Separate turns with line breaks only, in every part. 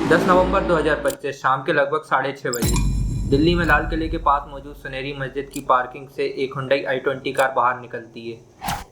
10 नवंबर 2025 शाम के लगभग 6:30 बजे दिल्ली में लाल किले के पास मौजूद सुनहरी मस्जिद की पार्किंग से एक हुंडई i20 कार बाहर निकलती है।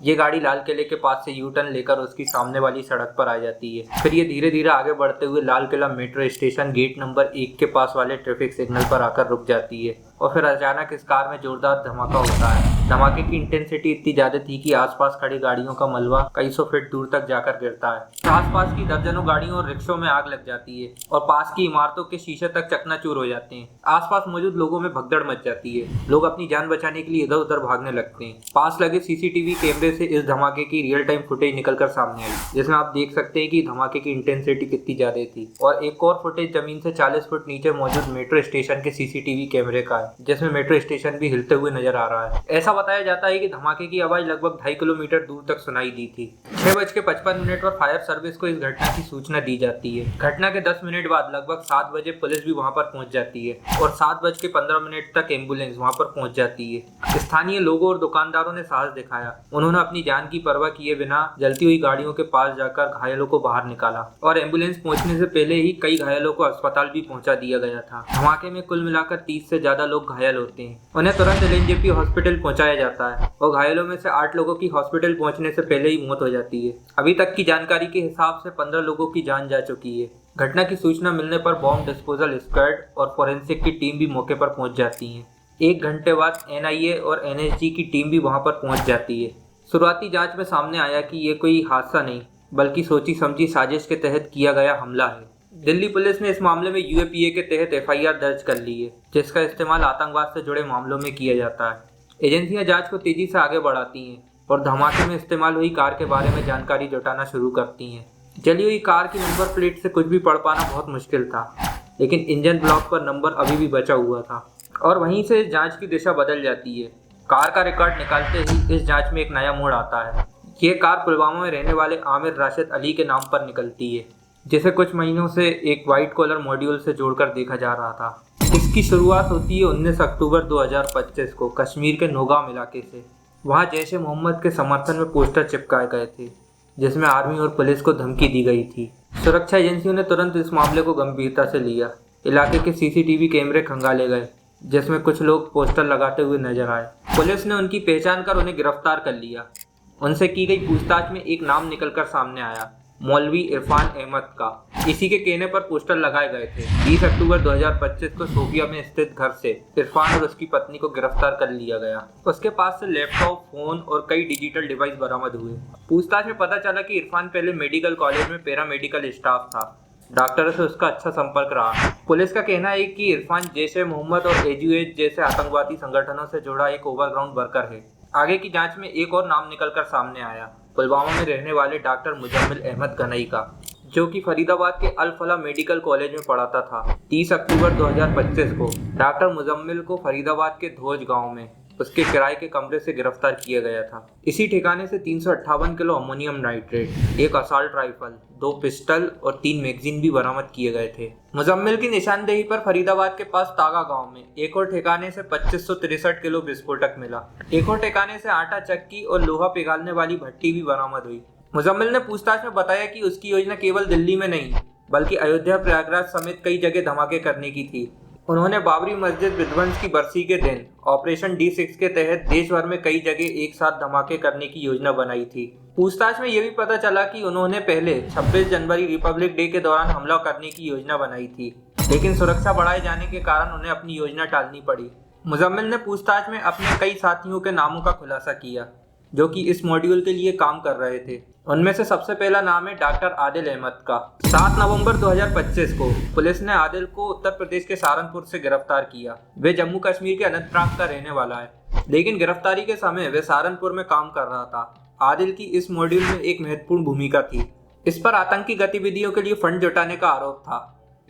ये गाड़ी लाल किले के पास से यू टर्न लेकर उसकी सामने वाली सड़क पर आ जाती है। फिर ये धीरे धीरे आगे बढ़ते हुए Lal Qila metro station gate number 1 के पास वाले ट्रैफिक सिग्नल पर आकर रुक जाती है और फिर अचानक इस कार में जोरदार धमाका होता है। धमाके की इंटेंसिटी इतनी ज्यादा थी कि आसपास खड़ी गाड़ियों का मलबा कई सौ फीट दूर तक जाकर गिरता है। आसपास की दर्जनों गाड़ियों और रिक्शों में आग लग जाती है और पास की इमारतों के शीशे तक चकनाचूर हो जाते हैं। आसपास मौजूद लोगों में भगदड़ मच जाती है। लोग अपनी जान बचाने के लिए इधर उधर भागने लगते हैं। पास लगे सीसीटीवी कैमरे से इस धमाके की रियल टाइम फुटेज निकलकर सामने आई, जिसमें आप देख सकते हैं कि धमाके की इंटेंसिटी कितनी ज्यादा थी। और एक और फुटेज जमीन से 40 फुट नीचे मौजूद मेट्रो स्टेशन के सीसीटीवी कैमरे का है, जिसमें मेट्रो स्टेशन भी हिलते हुए नजर आ रहा है। ऐसा बताया जाता है कि धमाके की आवाज लगभग 2.5 किलोमीटर दूर तक सुनाई दी थी। 6:55 पर फायर सर्विस को इस घटना की सूचना दी जाती है। घटना के 10 मिनट बाद लगभग 7 बजे पुलिस भी वहां पर पहुंच जाती है और 7:15 तक एम्बुलेंस वहां पर पहुंच जाती है। स्थानीय लोगों और दुकानदारों ने साहस दिखाया। उन्होंने अपनी जान की परवाह किए बिना जलती हुई गाड़ियों के पास जाकर घायलों को बाहर निकाला और एम्बुलेंस पहुंचने से पहले ही कई घायलों को अस्पताल भी पहुंचा दिया गया था। धमाके में कुल मिलाकर 30 से ज्यादा लोग घायल होते हैं। उन्हें तुरंत एलएनजेपी हॉस्पिटल पहुंचाया जाता है और घायलों में से 8 लोगों की हॉस्पिटल पहुंचने से पहले ही मौत हो जाती है। अभी तक की जानकारी के हिसाब से 15 लोगों की जान जा चुकी है। घटना की सूचना मिलने पर बॉम्ब डिस्पोजल स्क्वाड और फोरेंसिक की टीम भी मौके पर पहुंच जाती है। 1 घंटे बाद एनआईए और एनएसजी की टीम भी वहां पर पहुंच जाती है। शुरुआती जांच में सामने आया कि ये कोई हादसा नहीं बल्कि सोची समझी साजिश के तहत किया गया हमला है। दिल्ली पुलिस ने इस मामले में यूएपीए के तहत एफआईआर दर्ज कर ली है, जिसका इस्तेमाल आतंकवाद से जुड़े मामलों में किया जाता है। एजेंसियां जांच को तेजी से आगे बढ़ाती हैं और धमाके में इस्तेमाल हुई कार के बारे में जानकारी जुटाना शुरू करती हैं। जली हुई कार की नंबर प्लेट से कुछ भी पढ़ पाना बहुत मुश्किल था, लेकिन इंजन ब्लॉक पर नंबर अभी भी बचा हुआ था और वहीं से जांच की दिशा बदल जाती है। कार का रिकॉर्ड निकालते ही इस जांच में एक नया मोड़ आता है। ये कार पुलवामा में रहने वाले आमिर राशिद अली के नाम पर निकलती है, जिसे कुछ महीनों से एक व्हाइट कॉलर मॉड्यूल से जोड़कर देखा जा रहा था। इसकी शुरुआत होती है 19 अक्टूबर 2025 को कश्मीर के नौगाम इलाके से। वहाँ जैश ए मोहम्मद के समर्थन में पोस्टर चिपकाए गए थे, जिसमें आर्मी और पुलिस को धमकी दी गई थी। सुरक्षा एजेंसियों ने तुरंत इस मामले को गंभीरता से लिया। इलाके के सीसीटीवी कैमरे खंगाले गए, जिसमें कुछ लोग पोस्टर लगाते हुए नजर आए। पुलिस ने उनकी पहचान कर उन्हें गिरफ्तार कर लिया। उनसे की गई पूछताछ में एक नाम निकलकर सामने आया, मौलवी इरफान अहमद का। इसी के कहने पर पोस्टर लगाए गए थे। 20 अक्टूबर 2025 को सोफिया में स्थित घर से इरफान और उसकी पत्नी को गिरफ्तार कर लिया गया। उसके पास से लैपटॉप, फोन और कई डिजिटल डिवाइस बरामद हुए। पूछताछ में पता चला कि इरफान पहले मेडिकल कॉलेज में पैरामेडिकल स्टाफ था। डॉक्टरों से उसका अच्छा संपर्क रहा। पुलिस का कहना है कि इरफान जैश ए मोहम्मद और एजीएच जैसे आतंकवादी संगठनों से जुड़ा एक ओवरग्राउंड वर्कर है। आगे की जांच में एक और नाम निकलकर सामने आया, पुलवामा में रहने वाले डॉक्टर मुजम्मिल अहमद गनई का, जो कि फरीदाबाद के अल फलाह मेडिकल कॉलेज में पढ़ाता था। 30 अक्टूबर 2025 को डॉक्टर मुजम्मिल को फरीदाबाद के धोज गांव में उसके किराए के कमरे से गिरफ्तार किया गया था। इसी ठिकाने से 358 किलो अमोनियम नाइट्रेट, एक असॉल्ट राइफल, 2 पिस्टल और 3 मैगजीन भी बरामद किए गए थे। मुजम्मिल की निशानदेही पर फरीदाबाद के पास तागा गांव में एक और ठिकाने से 2563 किलो विस्फोटक मिला। एक और ठिकाने से आटा चक्की और लोहा पिघालने वाली भट्टी भी बरामद हुई। मुजम्मिल ने पूछताछ में बताया कि उसकी योजना केवल दिल्ली में नहीं बल्कि अयोध्या, प्रयागराज समेत कई जगह धमाके करने की थी। उन्होंने बाबरी मस्जिद विध्वंस की बरसी के दिन ऑपरेशन D6 के तहत देश भर में कई जगह एक साथ धमाके करने की योजना बनाई थी। पूछताछ में यह भी पता चला कि उन्होंने पहले 26 जनवरी रिपब्लिक डे के दौरान हमला करने की योजना बनाई थी, लेकिन सुरक्षा बढ़ाए जाने के कारण उन्हें अपनी योजना टालनी पड़ी। मुजम्मिल ने पूछताछ में अपने कई साथियों के नामों का खुलासा किया, जो कि इस मॉड्यूल के लिए काम कर रहे थे। उनमें से सबसे पहला नाम है डॉक्टर आदिल अहमद का। 7 नवंबर 2025 को पुलिस ने आदिल को उत्तर प्रदेश के सहारनपुर से गिरफ्तार किया। वे जम्मू कश्मीर के अनंतनाग का रहने वाला है, लेकिन गिरफ्तारी के समय वे सहारनपुर में काम कर रहा था। आदिल की इस मॉड्यूल में एक महत्वपूर्ण भूमिका थी। इस पर आतंकी गतिविधियों के लिए फंड जुटाने का आरोप था।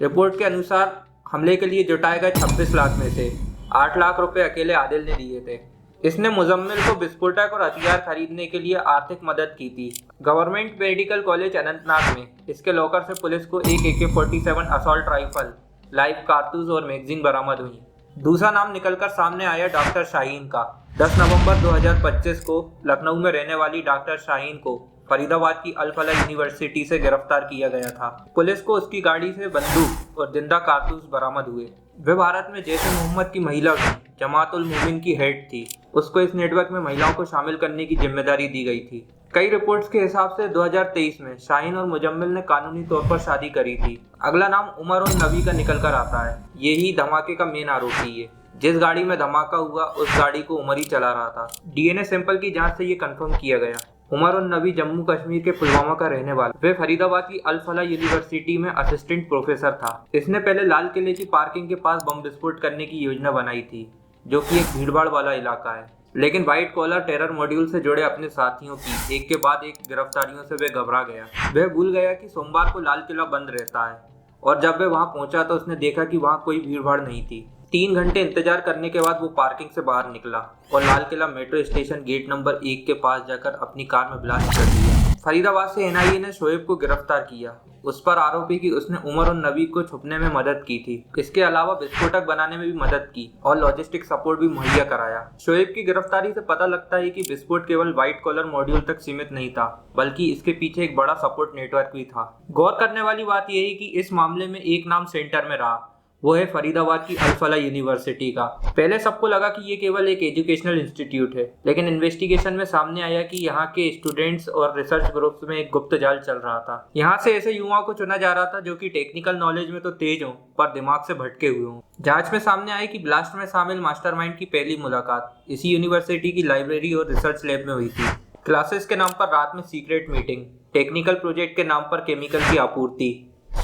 रिपोर्ट के अनुसार हमले के लिए जुटाए गए 26 लाख में से 8 लाख रुपए अकेले आदिल ने दिए थे। इसने मुजम्मिल को विस्फोटक और हथियार खरीदने के लिए आर्थिक मदद की थी। गवर्नमेंट मेडिकल कॉलेज अनंतनाग में इसके लॉकर से पुलिस को एक AK-47 असॉल्ट राइफल, लाइव कारतूस और मैगजीन बरामद हुई। दूसरा नाम निकलकर सामने आया डॉक्टर शाहीन का। 10 नवंबर 2025 को लखनऊ में रहने वाली डॉक्टर शाहीन को फरीदाबाद की अल फलाह यूनिवर्सिटी से गिरफ्तार किया गया था। पुलिस को उसकी गाड़ी से बंदूक और जिंदा कारतूस बरामद हुए। वह भारत में जैश ए मोहम्मद की महिला जमात उल मोमिन की हेड थी। उसको इस नेटवर्क में महिलाओं को शामिल करने की जिम्मेदारी दी गई थी। कई रिपोर्ट्स के हिसाब से 2023 में शाहीन और मुजम्मिल ने कानूनी तौर पर शादी करी थी। अगला नाम उमर उन नबी का निकल कर आता है। यही धमाके का मेन आरोपी है। जिस गाड़ी में धमाका हुआ उस गाड़ी को उमर ही चला रहा था। डीएनए सैंपल की जांच से ये कंफर्म किया गया। उमर उन नबी जम्मू कश्मीर के पुलवामा का रहने वाला। वह फरीदाबाद की अल फलाह यूनिवर्सिटी में असिस्टेंट प्रोफेसर था। इसने पहले लाल किले की पार्किंग के पास बम विस्फोट करने की योजना बनाई थी, जो कि एक भीड़भाड़ वाला इलाका है। लेकिन व्हाइट कॉलर टेरर मॉड्यूल से जुड़े अपने साथियों की एक के बाद एक गिरफ्तारियों से वह घबरा गया। वह भूल गया कि सोमवार को लाल किला बंद रहता है, और जब वह वहां पहुंचा तो उसने देखा कि वहां कोई भीड़भाड़ नहीं थी। 3 घंटे इंतजार करने के बाद वो पार्किंग से बाहर निकला और Lal Qila metro station gate number 1 के पास जाकर अपनी कार में ब्लास्ट कर दिया। फरीदाबाद से एनआईए ने शोएब को गिरफ्तार किया। उस पर आरोप है कि उसने उमर उन नबी को छुपने में मदद की थी। इसके अलावा विस्फोटक बनाने में भी मदद की और लॉजिस्टिक सपोर्ट भी मुहैया कराया। शोएब की गिरफ्तारी से पता लगता है कि विस्फोट केवल व्हाइट कॉलर मॉड्यूल तक सीमित नहीं था, बल्कि इसके पीछे एक बड़ा सपोर्ट नेटवर्क भी था। गौर करने वाली बात यह है कि इस मामले में एक नाम सेंटर में रहा, वो है फरीदाबाद की अल फलाह यूनिवर्सिटी का। पहले सबको लगा कि ये केवल एक एजुकेशनल इंस्टीट्यूट है, लेकिन इन्वेस्टिगेशन में सामने आया कि यहाँ के स्टूडेंट्स और रिसर्च ग्रुप्स में एक गुप्त जाल चल रहा था। यहाँ से ऐसे युवाओं को चुना जा रहा था जो कि टेक्निकल नॉलेज में तो तेज हों, पर दिमाग से भटके हुए हों। जांच में सामने आया कि ब्लास्ट में शामिल मास्टरमाइंड की पहली मुलाकात इसी यूनिवर्सिटी की लाइब्रेरी और रिसर्च लैब में हुई थी। क्लासेस के नाम पर रात में सीक्रेट मीटिंग, टेक्निकल प्रोजेक्ट के नाम पर केमिकल की आपूर्ति,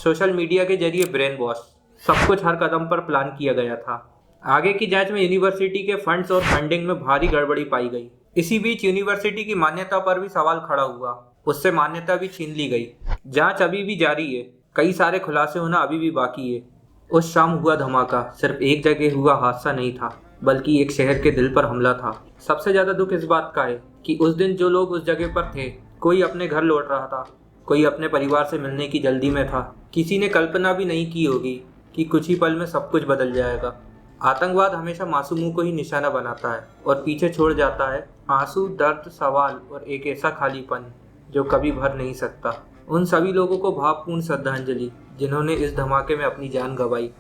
सोशल मीडिया के जरिए ब्रेन वॉश, सब कुछ हर कदम पर प्लान किया गया था। आगे की जांच में यूनिवर्सिटी के फंड्स और फंडिंग में भारी गड़बड़ी पाई गई। इसी बीच यूनिवर्सिटी की मान्यता पर भी सवाल खड़ा हुआ। उससे मान्यता भी छीन ली गई। जांच अभी भी जारी है। कई सारे खुलासे होना अभी भी बाकी है। उस शाम हुआ धमाका सिर्फ एक जगह हुआ हादसा नहीं था, बल्कि एक शहर के दिल पर हमला था। सबसे ज्यादा दुख इस बात का है कि उस दिन जो लोग उस जगह पर थे, कोई अपने घर लौट रहा था, कोई अपने परिवार से मिलने की जल्दी में था। किसी ने कल्पना भी नहीं की होगी कि कुछ ही पल में सब कुछ बदल जाएगा। आतंकवाद हमेशा मासूमों को ही निशाना बनाता है और पीछे छोड़ जाता है आंसू, दर्द, सवाल और एक ऐसा खालीपन जो कभी भर नहीं सकता। उन सभी लोगों को भावपूर्ण श्रद्धांजलि जिन्होंने इस धमाके में अपनी जान गंवाई।